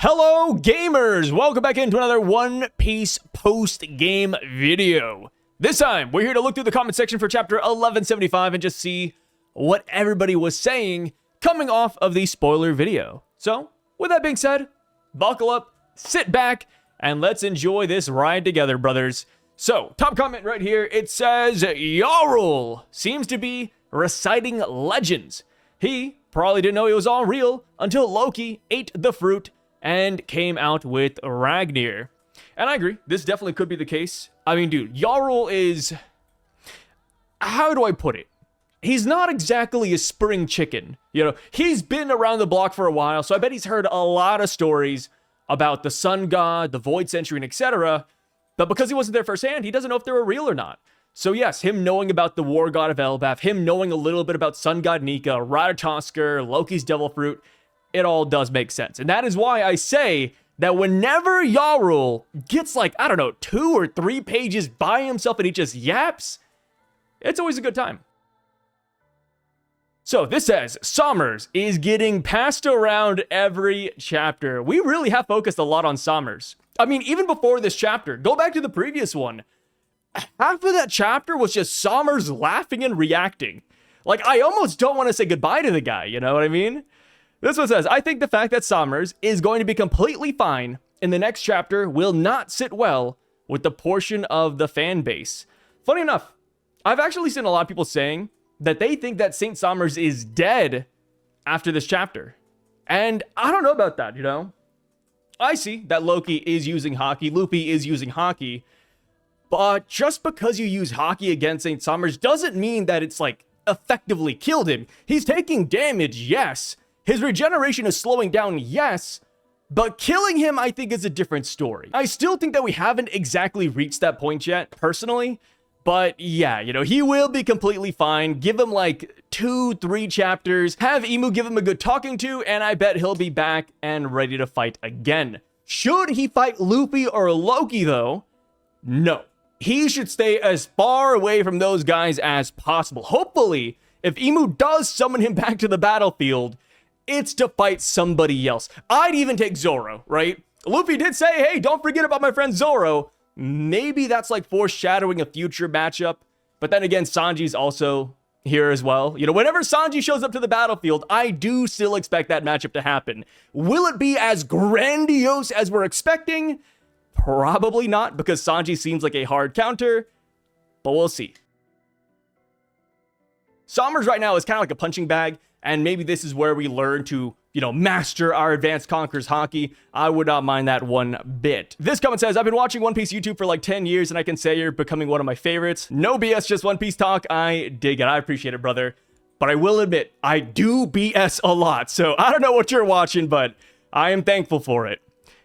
Hello gamers, welcome back into another One Piece post-game video. This time, we're here to look through the comment section for chapter 1175 and just see what everybody was saying coming off of the spoiler video. So, with that being said, buckle up, sit back, and let's enjoy this ride together, brothers. So, top comment right here, it says, Yarl seems to be reciting legends. He probably didn't know it was all real until Loki ate the fruit and came out with Ragnir. And I agree, this definitely could be the case. I mean, dude, Yarl is... how do I put it? He's not exactly a spring chicken. You know, he's been around the block for a while, so I bet he's heard a lot of stories about the sun god, the void century, and etc. But because he wasn't there firsthand, he doesn't know if they were real or not. So yes, him knowing about the war god of ELBAPH, him knowing a little bit about sun god Nika, Ratatoskr, Loki's devil fruit, it all does make sense. And that is why I say that whenever Yarl gets like, I don't know, 2 or 3 pages by himself and he just yaps, it's always a good time. So this says, Sommers is getting passed around every chapter. We really have focused a lot on Sommers. I mean, even before this chapter, go back to the previous one. Half of that chapter was just Sommers laughing and reacting. Like, I almost don't want to say goodbye to the guy, you know what I mean? This one says, I think the fact that Sommers is going to be completely fine in the next chapter will not sit well with the portion of the fan base. Funny enough, I've actually seen a lot of people saying that they think that Saint Sommers is dead after this chapter. And I don't know about that, you know? I see that Loki is using hockey, Luffy is using hockey, but just because you use hockey against Saint Sommers doesn't mean that it's like effectively killed him. He's taking damage, yes. His regeneration is slowing down, yes. But killing him, I think, is a different story. I still think that we haven't exactly reached that point yet, personally. But yeah, you know, he will be completely fine. Give him like 2-3 chapters. Have Imu give him a good talking to, and I bet he'll be back and ready to fight again. Should he fight Luffy or Loki, though? No. He should stay as far away from those guys as possible. Hopefully, if Imu does summon him back to the battlefield, it's to fight somebody else. I'd even take Zoro, right? Luffy did say, hey, don't forget about my friend Zoro. Maybe that's like foreshadowing a future matchup. But then again, Sanji's also here as well. You know, whenever Sanji shows up to the battlefield, I do still expect that matchup to happen. Will it be as grandiose as we're expecting? Probably not, because Sanji seems like a hard counter, but we'll see. Sommers right now is kind of like a punching bag, and maybe this is where we learn to, you know, master our Advanced Conquerors hockey. I would not mind that one bit. This comment says, I've been watching One Piece YouTube for like 10 years, and I can say you're becoming one of my favorites. No BS, just One Piece talk. I dig it. I appreciate it, brother. But I will admit, I do BS a lot, so I don't know what you're watching, but I am thankful for it.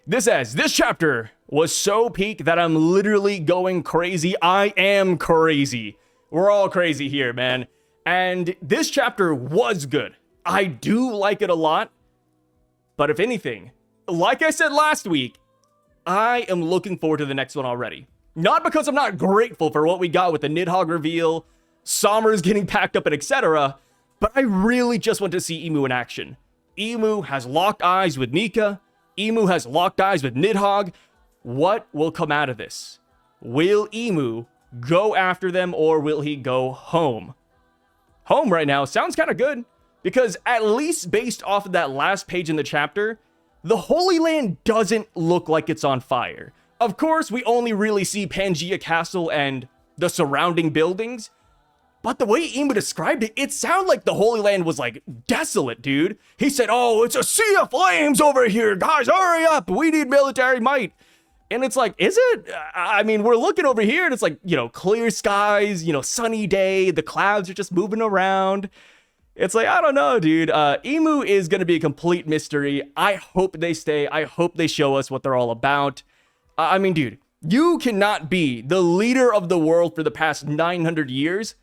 This says, this chapter was so peak that I'm literally going crazy. I am crazy. We're all crazy here, man. And this chapter was good. I do like it a lot. But if anything, like I said last week, I am looking forward to the next one already. Not because I'm not grateful for what we got with the Nidhogg reveal, Sommers getting packed up and etc. But I really just want to see Imu in action. Imu has locked eyes with Nika. Imu has locked eyes with Nidhogg. What will come out of this? Will Imu go after them or will he go home? Home right now sounds kind of good, because at least based off of that last page in the chapter, the Holy Land doesn't look like it's on fire. Of course, we only really see Pangaea Castle and the surrounding buildings, but the way Imu described it, it sounded like the Holy Land was like desolate, dude. He said, oh, it's a sea of flames over here. Guys, hurry up. We need military might. And it's like, is it? I mean, we're looking over here and it's like, you know, clear skies, you know, sunny day. The clouds are just moving around. It's like, I don't know, dude. Imu is going to be a complete mystery. I hope they stay. I hope they show us what they're all about. I mean, dude, you cannot be the leader of the world for the past 900 years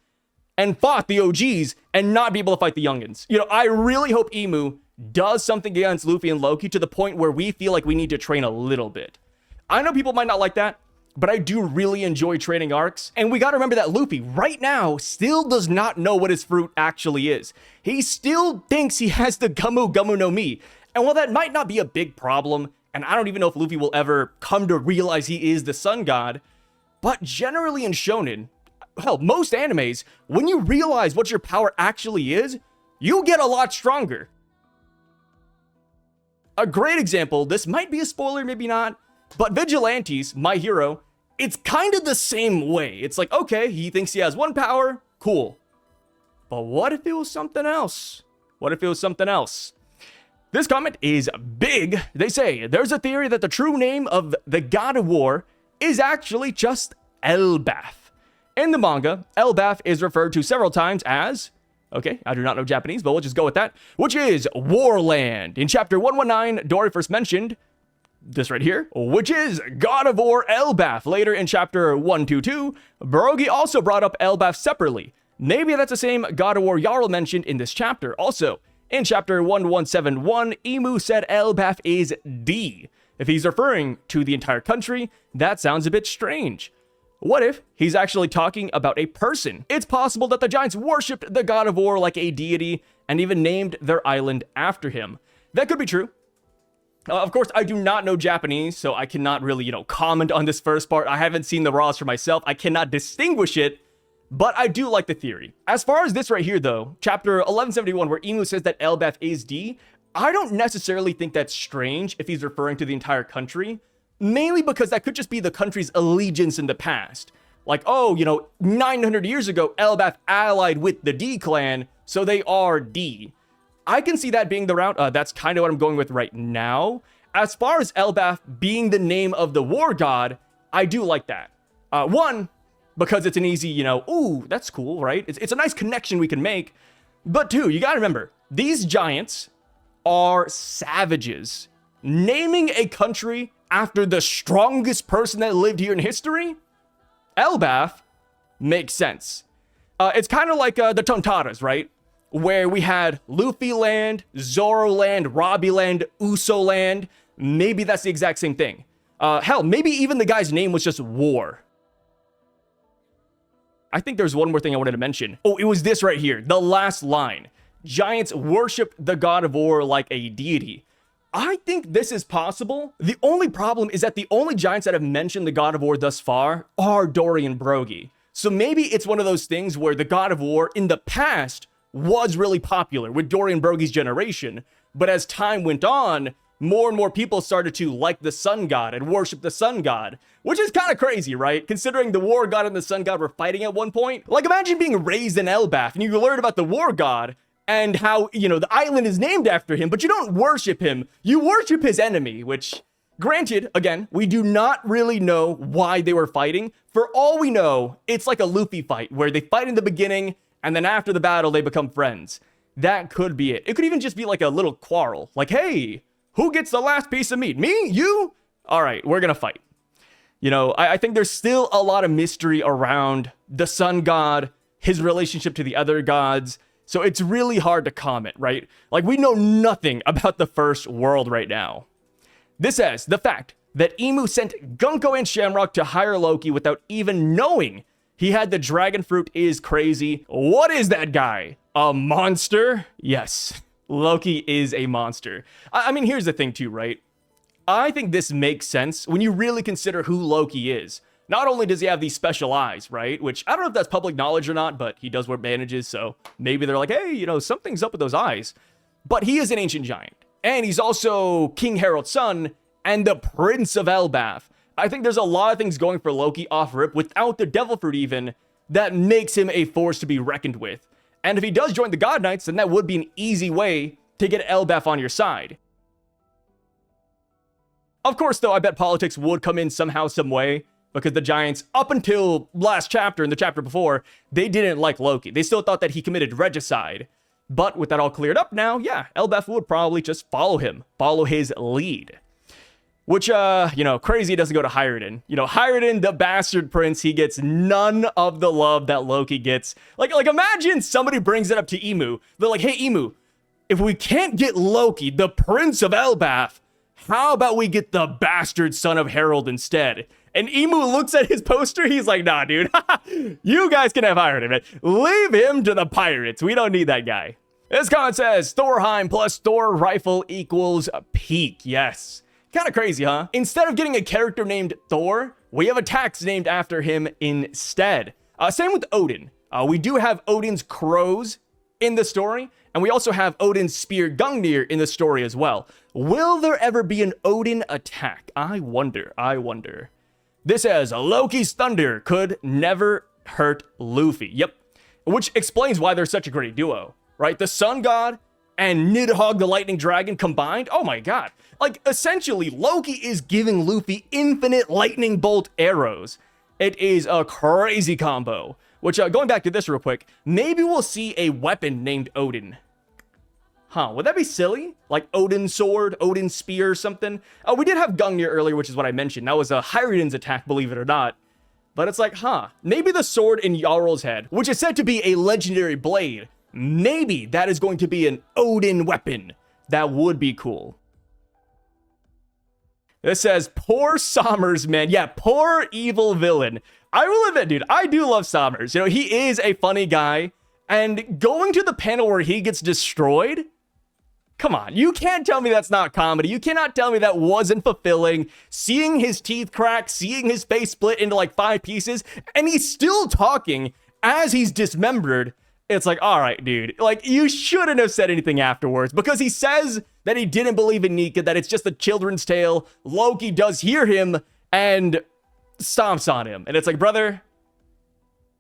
and fought the OGs and not be able to fight the youngins. You know, I really hope Imu does something against Luffy and Loki to the point where we feel like we need to train a little bit. I know people might not like that, but I do really enjoy training arcs. And we got to remember that Luffy right now still does not know what his fruit actually is. He still thinks he has the Gumu Gumu no Mi. And while that might not be a big problem and I don't even know if Luffy will ever come to realize he is the sun god, but generally in shonen, hell, most animes, when you realize what your power actually is, you get a lot stronger. A great example, this might be a spoiler, maybe not, but Vigilantes, my hero, it's kind of the same way. It's like, okay, he thinks he has one power, cool. But what if it was something else? What if it was something else? This comment is big. They say, there's a theory that the true name of the god of war is actually just ELBAF. In the manga, ELBAF is referred to several times as, okay, I do not know Japanese, but we'll just go with that, which is Warland. In chapter 119, Dorry first mentioned this right here, which is God of War ELBAF. Later in chapter 122, Brogy also brought up ELBAF separately. Maybe that's the same God of War Jarl mentioned in this chapter. Also, in chapter 1171, Emu said ELBAF is D. If he's referring to the entire country, that sounds a bit strange. What if he's actually talking about a person? It's possible that the giants worshipped the god of war like a deity and even named their island after him. That could be true. Of course, I do not know Japanese, so I cannot really, comment on this first part. I haven't seen the raws for myself. I cannot distinguish it, but I do like the theory. As far as this right here, though, chapter 1171, where Emu says that ELBAF is D, I don't necessarily think that's strange if he's referring to the entire country, mainly because that could just be the country's allegiance in the past. Like, oh, 900 years ago, ELBAF allied with the D clan, so they are D. I can see that being the route. That's kind of what I'm going with right now. As far as ELBAF being the name of the war god, I do like that. One, because it's an easy, ooh, that's cool, right? It's a nice connection we can make. But two, you gotta remember, these giants are savages. Naming a country after the strongest person that lived here in history, ELBAF, makes sense. It's kind of like the Tontaras, right? Where we had Luffy land, Zoro land, Robbie land, Uso land. Maybe that's the exact same thing. Hell, maybe even the guy's name was just War. I think there's one more thing I wanted to mention. Oh, it was this right here, the last line. Giants worshipped the god of war like a deity. I think this is possible. The only problem is that the only giants that have mentioned the god of war thus far are Dorry and Brogy. So maybe it's one of those things where the god of war in the past was really popular with Dorry and Brogy's generation, but as time went on, more and more people started to like the sun god and worship the sun god, which is kind of crazy, right? Considering the war god and the sun god were fighting at one point. Like, imagine being raised in ELBAF and you learn about the war god and how, the island is named after him, but you don't worship him. You worship his enemy, which, granted, again, we do not really know why they were fighting. For all we know, it's like a Luffy fight where they fight in the beginning and then after the battle, they become friends. That could be it. It could even just be like a little quarrel. Like, hey, who gets the last piece of meat? Me? You? All right, we're gonna fight. I think there's still a lot of mystery around the sun god, his relationship to the other gods. So it's really hard to comment, right? Like, we know nothing about the first world right now. This says, the fact that Emu sent Gunko and Shamrock to hire Loki without even knowing he had the dragon fruit is crazy. What is that guy? A monster? Yes, Loki is a monster. I mean, here's the thing too, right? I think this makes sense when you really consider who Loki is. Not only does he have these special eyes, right? Which I don't know if that's public knowledge or not, but he does wear bandages, so maybe they're like, hey, something's up with those eyes. But he is an ancient giant. And he's also King Herald's son and the Prince of ELBAF. I think there's a lot of things going for Loki off rip without the Devil Fruit even that makes him a force to be reckoned with. And if he does join the God Knights, then that would be an easy way to get ELBAF on your side. Of course, though, I bet politics would come in somehow, some way, because the Giants, up until last chapter and the chapter before, they didn't like Loki. They still thought that he committed regicide. But with that all cleared up now, yeah, ELBAF would probably just follow him, follow his lead. Which, crazy doesn't go to Hyruden. Hyruden, the bastard prince, he gets none of the love that Loki gets. Like imagine somebody brings it up to Emu. They're like, hey, Emu, if we can't get Loki, the Prince of ELBAF, how about we get the bastard son of Herald instead? And Emu looks at his poster, he's like, nah, dude, you guys can have Hyruden, man. Leave him to the pirates. We don't need that guy. This comment says, Thorheim plus Thor rifle equals peak. Yes. Kind of crazy, huh? Instead of getting a character named Thor, we have attacks named after him instead. Same with Odin. We do have Odin's crows in the story, and we also have Odin's spear Gungnir in the story as well. Will there ever be an Odin attack? I wonder. This says, Loki's thunder could never hurt Luffy. Yep. Which explains why they're such a great duo, right? The sun god and Nidhogg the lightning dragon combined. Oh my god. Like, essentially, Loki is giving Luffy infinite lightning bolt arrows. It is a crazy combo. Which, going back to this real quick, maybe we'll see a weapon named Odin. Huh, would that be silly? Like Odin's sword, Odin's spear or something? We did have Gungnir earlier, which is what I mentioned. That was a Hyruden's attack, believe it or not. But it's like, huh, maybe the sword in Jarl's head, which is said to be a legendary blade, maybe that is going to be an Odin weapon. That would be cool. This says, poor Sommers, man. Yeah, poor evil villain. I will admit, dude, I do love Sommers. You know, he is a funny guy. And going to the panel where he gets destroyed, come on, you can't tell me that's not comedy. You cannot tell me that wasn't fulfilling. Seeing his teeth crack, seeing his face split into like 5 pieces, and he's still talking as he's dismembered. It's like, all right, dude, like, you shouldn't have said anything afterwards, because he says that he didn't believe in Nika, that it's just a children's tale. Loki does hear him and stomps on him. And it's like, brother,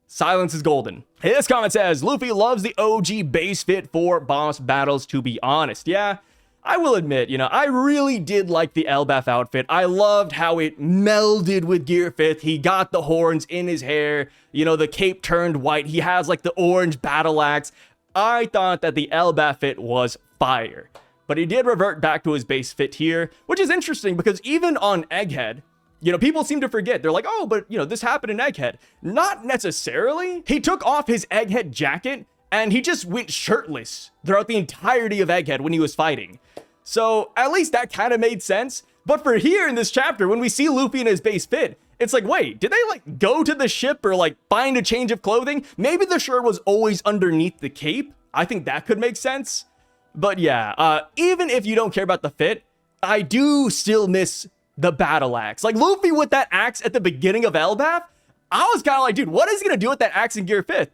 silence is golden. This comment says, Luffy loves the OG base fit for boss battles, to be honest. Yeah, I will admit, you know, I really did like the ELBAPH outfit. I loved how it melded with Gear 5th. He got the horns in his hair. You know, the cape turned white. He has like the orange battle axe. I thought that the ELBAPH fit was fire. But he did revert back to his base fit here, which is interesting because even on Egghead, you know, people seem to forget. They're like, oh, but, you know, this happened in Egghead. Not necessarily. He took off his Egghead jacket and he just went shirtless throughout the entirety of Egghead when he was fighting. So at least that kind of made sense. But for here in this chapter, when we see Luffy in his base fit, it's like, wait, did they like go to the ship or like find a change of clothing? Maybe the shirt was always underneath the cape. I think that could make sense. But yeah, even if you don't care about the fit, I do still miss the battle axe. Like Luffy with that axe at the beginning of ELBAPH, I was kind of like, dude, what is he gonna do with that axe in Gear 5th?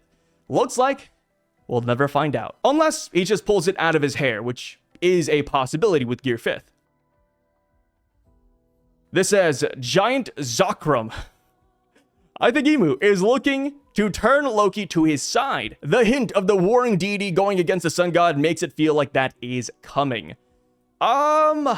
Looks like we'll never find out. Unless he just pulls it out of his hair, which is a possibility with Gear 5th. This says, Giant Zakram. I think Emu is looking to turn Loki to his side. The hint of the warring deity going against the sun god makes it feel like that is coming. Emu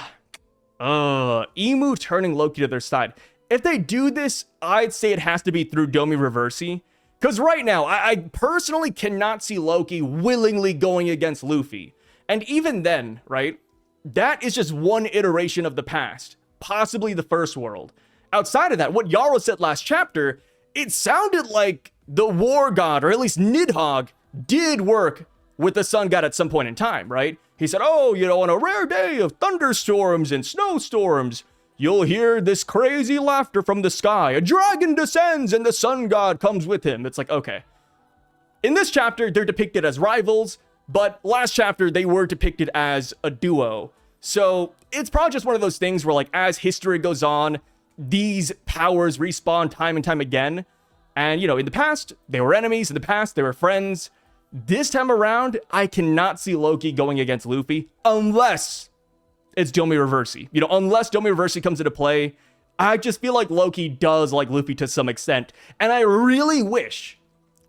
turning Loki to their side. If they do this, I'd say it has to be through Domi Reversi. Because right now, I personally cannot see Loki willingly going against Luffy. And even then, right, that is just one iteration of the past. Possibly the first world. Outside of that, what Jarl said last chapter, it sounded like the war god, or at least Nidhogg, did work with the sun god at some point in time, right? He said, oh, you know, on a rare day of thunderstorms and snowstorms, you'll hear this crazy laughter from the sky. A dragon descends and the sun god comes with him. It's like, okay. In this chapter, they're depicted as rivals, but last chapter, they were depicted as a duo. So it's probably just one of those things where, like, as history goes on, these powers respawn time and time again. And, you know, in the past, they were enemies. In the past, they were friends. This time around, I cannot see Loki going against Luffy unless it's Domi Reversi. You know, unless Domi Reversi comes into play, I just feel like Loki does like Luffy to some extent. And I really wish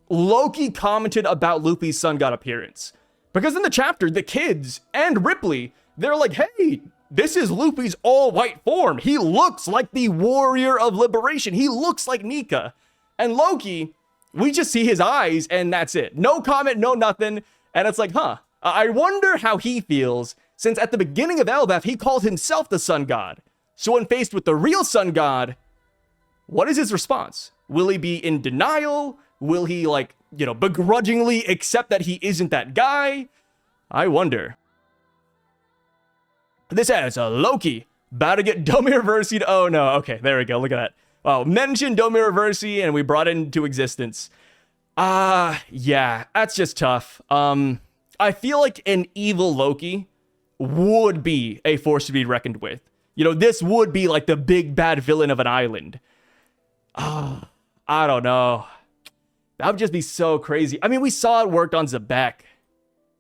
Loki commented about Luffy's sun god appearance. Because in the chapter, the kids and Ripley, they're like, hey, this is Luffy's all-white form. He looks like the warrior of liberation. He looks like Nika. And Loki, we just see his eyes and that's it. No comment, no nothing. And it's like, huh, I wonder how he feels since at the beginning of ELBAPH, he called himself the sun god. So when faced with the real sun god, what is his response? Will he be in denial? Will he, like, you know, begrudgingly accept that he isn't that guy? I wonder. This has Loki about to get Domi Reversi. Oh no, okay, there we go, look at that. Wow, mention Domi Reversi and we brought it into existence. Yeah, that's just tough. I feel like an evil Loki would be a force to be reckoned with. You know, this would be like the big bad villain of an island. I don't know. That would just be so crazy. I mean, we saw it worked on Zebek.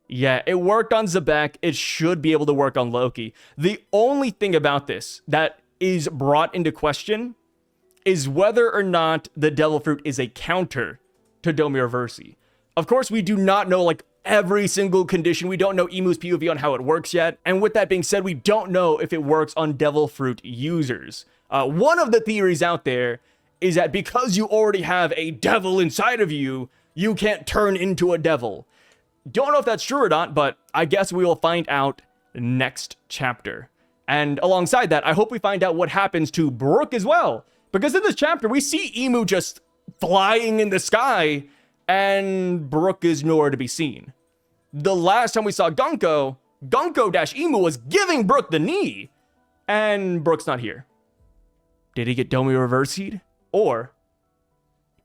Yeah, it worked on Zebek. It should be able to work on Loki. The only thing about this that is brought into question is whether or not the Devil Fruit is a counter to Domi Reversi. Of course, we do not know like every single condition. We don't know Emu's POV on how it works yet. And with that being said, we don't know if it works on Devil Fruit users. One of the theories out there is that because you already have a devil inside of you, you can't turn into a devil. Don't know if that's true or not, but I guess we will find out next chapter. And alongside that, I hope we find out what happens to Brook as well. Because in this chapter, we see Emu just flying in the sky, and Brook is nowhere to be seen. The last time we saw Gunko-Emu was giving Brook the knee, and Brook's not here. Did he get Domi Reversi'd? Or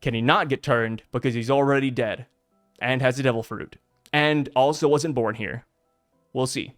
can he not get turned because he's already dead and has a devil fruit and also wasn't born here? We'll see.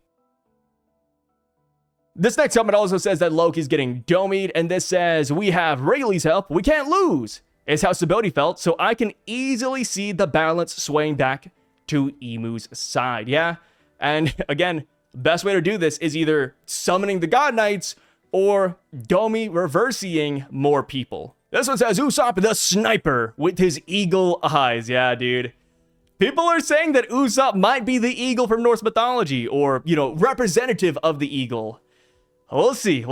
This next comment also says that Loki's getting domied, and this says, we have Rayleigh's help, we can't lose, is how Saboti felt, so I can easily see the balance swaying back to Emu's side. Yeah, and again, the best way to do this is either summoning the God Knights or Domi reversing more people. This one says, Usopp the sniper with his eagle eyes. Yeah, dude. People are saying that Usopp might be the eagle from Norse mythology, or, you know, representative of the eagle. We'll see.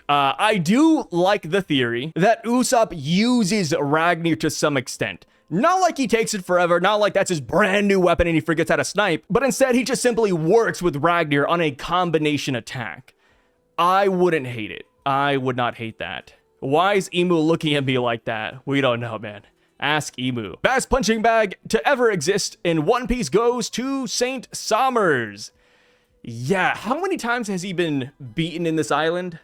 I do like the theory that Usopp uses Ragnir to some extent. Not like he takes it forever, not like that's his brand new weapon and he forgets how to snipe, but instead he just simply works with Ragnir on a combination attack. I wouldn't hate it. I would not hate that. Why is Emu looking at me like that? We don't know, man. Ask Emu. Best punching bag to ever exist in One Piece goes to Saint Sommers. Yeah, how many times has he been beaten in this island?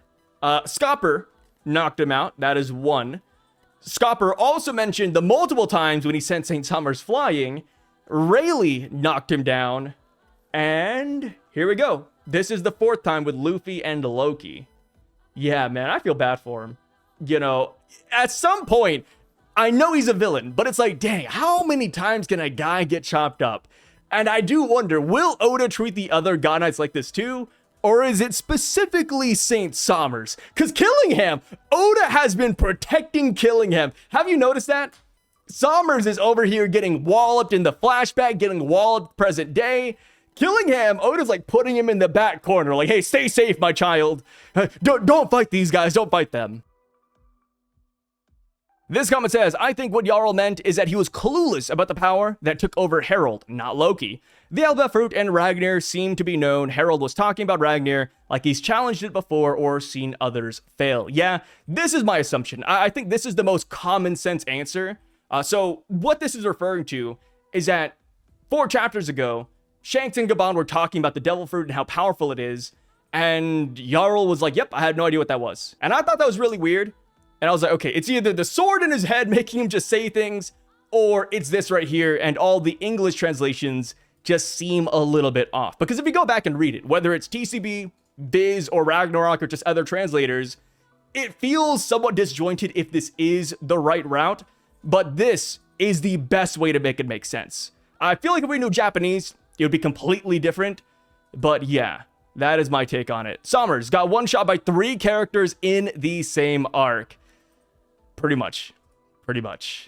Scopper knocked him out. That is one. Scopper also mentioned the multiple times when he sent Saint Sommers flying. Rayleigh knocked him down. And here we go. This is the fourth time with Luffy and Loki. Yeah, man, I feel bad for him. You know, at some point, I know he's a villain, but it's like, dang, how many times can a guy get chopped up? And I do wonder, will Oda treat the other God Knights like this too? Or is it specifically Saint Sommers? Because Killingham, Oda has been protecting Killingham. Have you noticed that? Sommers is over here getting walloped in the flashback, getting walloped present day. Killingham, Oda's like putting him in the back corner, like, hey, stay safe, my child. Don't fight these guys, don't fight them. This comment says, I think what Jarl meant is that he was clueless about the power that took over Herald, not Loki. The ELBAPH fruit and Ragnir seem to be known. Herald was talking about Ragnir like he's challenged it before or seen others fail. Yeah, this is my assumption. I think this is the most common sense answer. So what this is referring to is that 4 chapters ago, Shanks and Gabon were talking about the devil fruit and how powerful it is. And Jarl was like, yep, I had no idea what that was. And I thought that was really weird. And I was like, okay, it's either the sword in his head making him just say things, or it's this right here, and all the English translations just seem a little bit off. Because if you go back and read it, whether it's TCB, Viz, or Ragnarok, or just other translators, it feels somewhat disjointed if this is the right route, but this is the best way to make it make sense. I feel like if we knew Japanese, it would be completely different, but yeah, that is my take on it. Sommers got one shot by 3 characters in the same arc. Pretty much.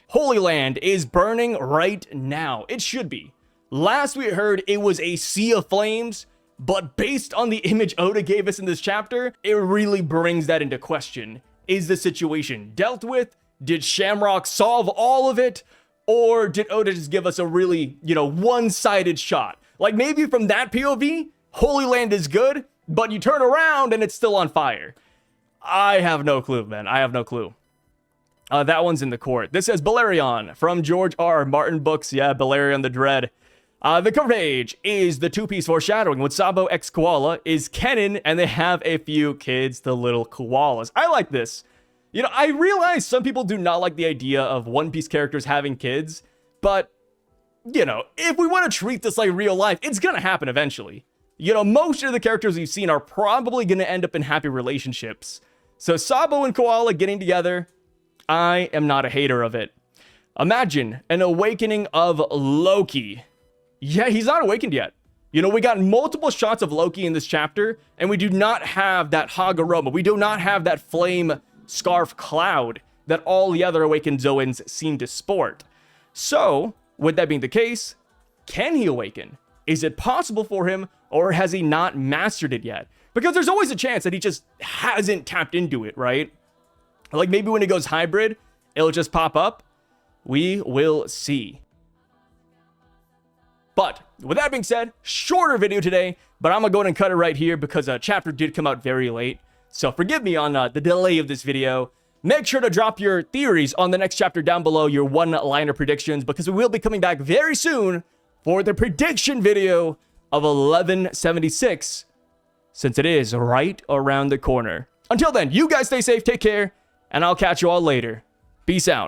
Holy Land is burning right now. It should be. Last we heard, it was a sea of flames, but based on the image Oda gave us in this chapter, it really brings that into question. Is the situation dealt with? Did Shamrock solve all of it? Or did Oda just give us a really, one-sided shot? Like maybe from that POV, Holy Land is good, but you turn around and it's still on fire. I have no clue, man. I have no clue. That one's in the court. This says Balerion from George R. Martin books. Yeah, Balerion the Dread. The cover page is the 2-piece foreshadowing with Sabo X Koala is Kennen, and they have a few kids, the little koalas. I like this. I realize some people do not like the idea of One Piece characters having kids, but, if we want to treat this like real life, it's gonna happen eventually. you know, most of the characters we've seen are probably going to end up in happy relationships. So Sabo and Koala getting together, I am not a hater of it. Imagine an awakening of Loki. Yeah, he's not awakened yet. You know, we got multiple shots of Loki in this chapter, and we do not have that Hog aroma. We do not have that flame scarf cloud that all the other awakened Zoans seem to sport. So, with that being the case, can he awaken? Is it possible for him, or has he not mastered it yet? Because there's always a chance that he just hasn't tapped into it, right? Like maybe when it goes hybrid, it'll just pop up. We will see. But with that being said, shorter video today, but I'm gonna go ahead and cut it right here because a chapter did come out very late. So forgive me on the delay of this video. Make sure to drop your theories on the next chapter down below, your one-liner predictions, because we will be coming back very soon for the prediction video of 1176, since it is right around the corner. Until then, you guys stay safe, take care, and I'll catch you all later. Peace out.